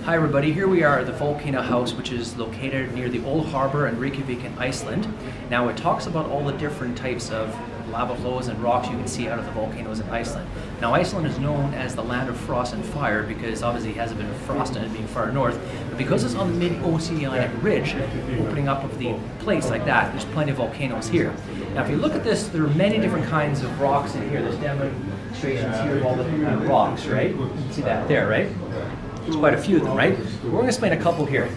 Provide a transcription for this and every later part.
Hi everybody, here we are at the Volcano house, which is located near the old harbor in Reykjavik in Iceland. Now it talks about all the different types of lava flows and rocks you can see out of the volcanoes in Iceland. Now Iceland is known as the land of frost and fire because obviously it hasn't been frost in it being far north, but because it's on the mid-oceanic ridge, opening up of the place like that, there's plenty of volcanoes here. Now if you look at this, there are many different kinds of rocks in here. There's demonstrations here of all the different kind of rocks, right? You can see that there, right? There's quite a few of them, right? We're going to explain a couple here.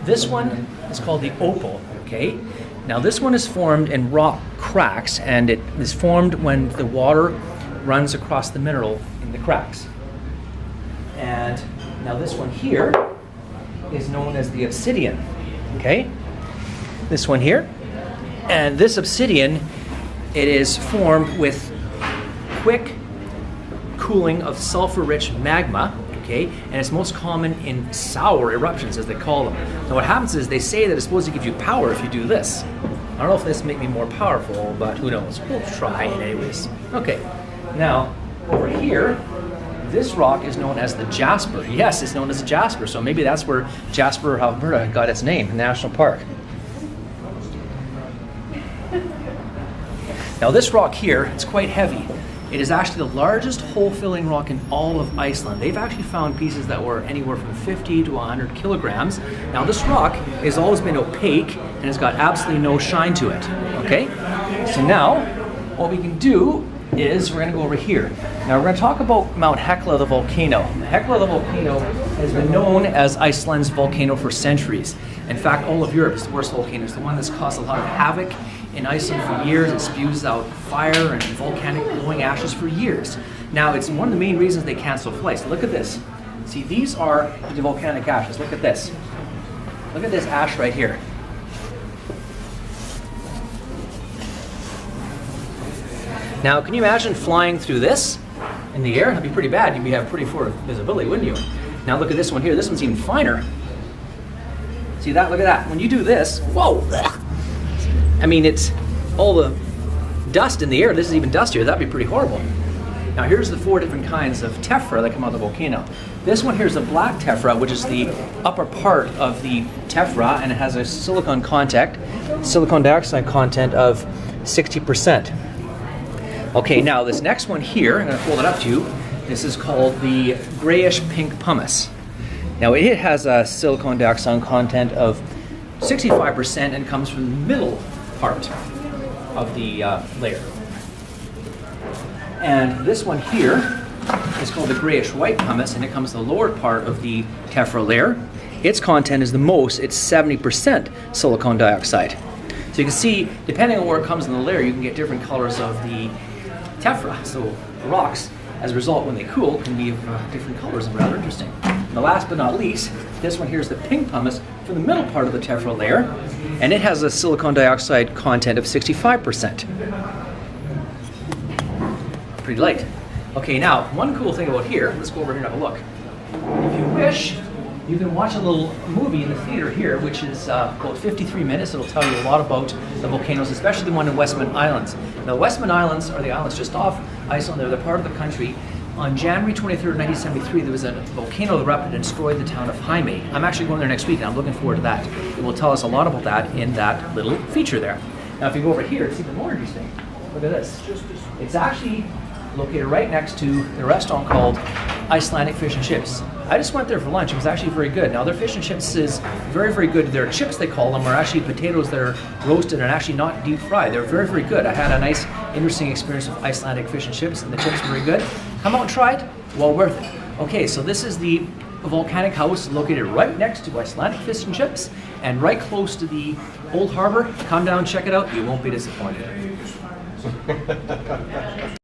This one is called the opal, okay? Now this one is formed in rock cracks, and it is formed when the water runs across the mineral in the cracks. And now this one here is known as the obsidian, okay? This one here. And this obsidian, it is formed with quick cooling of sulfur-rich magma, okay, and it's most common in sour eruptions, as they call them. Now what happens is they say that it's supposed to give you power if you do this. I don't know if this make me more powerful, but who knows? We'll try it anyways. Okay, now over here, this rock is known as the Jasper. Yes, it's known as the Jasper, so maybe that's where Jasper, Alberta got its name, National Park. Now this rock here, it's quite heavy. It is actually the largest hole-filling rock in all of Iceland. They've actually found pieces that were anywhere from 50 to 100 kilograms. Now this rock has always been opaque and has got absolutely no shine to it, okay? So now, what we can do is we're gonna go over here. Now we're gonna talk about Mount Hekla, the volcano. Hekla, the volcano, has been known as Iceland's volcano for centuries. In fact, all of Europe is the worst volcano. It's the one that's caused a lot of havoc in Iceland for years. It spews out fire and volcanic glowing ashes for years. Now, it's one of the main reasons they cancel flights. Look at this. See, these are the volcanic ashes. Look at this. Look at this ash right here. Now, can you imagine flying through this in the air? That'd be pretty bad. You'd have pretty poor visibility, wouldn't you? Now look at this one here. This one's even finer. See that? Look at that. When you do this, whoa! I mean, it's all the dust in the air. This is even dustier. That'd be pretty horrible. Now here's the 4 different kinds of tephra that come out of the volcano. This one here is the black tephra, which is the upper part of the tephra, and it has a silicon dioxide content of 60%. Okay, now this next one here, I'm going to hold it up to you. This is called the grayish pink pumice. Now it has a silicon dioxide content of 65% and comes from the middle part of the layer. And this one here is called the grayish white pumice, and it comes to the lower part of the tephra layer. Its content is the most, it's 70% silicon dioxide. So you can see, depending on where it comes in the layer, you can get different colors of the tephra. So the rocks, as a result, when they cool, can be of different colors and rather interesting. And the last but not least, this one here is the pink pumice for the middle part of the tephra layer, and it has a silicon dioxide content of 65%. Pretty light. Okay, now, one cool thing about here, let's go over here and have a look. If you wish, you can watch a little movie in the theater here, which is about 53 minutes. It'll tell you a lot about the volcanoes, especially the one in Westman Islands. Now, the Westman Islands are the islands just off Iceland. They're part of the country. On January 23rd, 1973, there was a volcano that erupted and destroyed the town of Jaime. I'm actually going there next week, and I'm looking forward to that. It will tell us a lot about that in that little feature there. Now, if you go over here, it's even more interesting. Look at this. It's actually located right next to the restaurant called Icelandic Fish and Chips. I just went there for lunch. It was actually very good. Now, their fish and chips is very, very good. Their chips, they call them, are actually potatoes that are roasted and actually not deep fried. They're very, very good. I had a nice, interesting experience with Icelandic fish and chips, and the chips were very good. Come out and try it. Well worth it. Okay, so this is the volcanic house located right next to Icelandic fish and chips and right close to the old harbor. Come down, check it out. You won't be disappointed.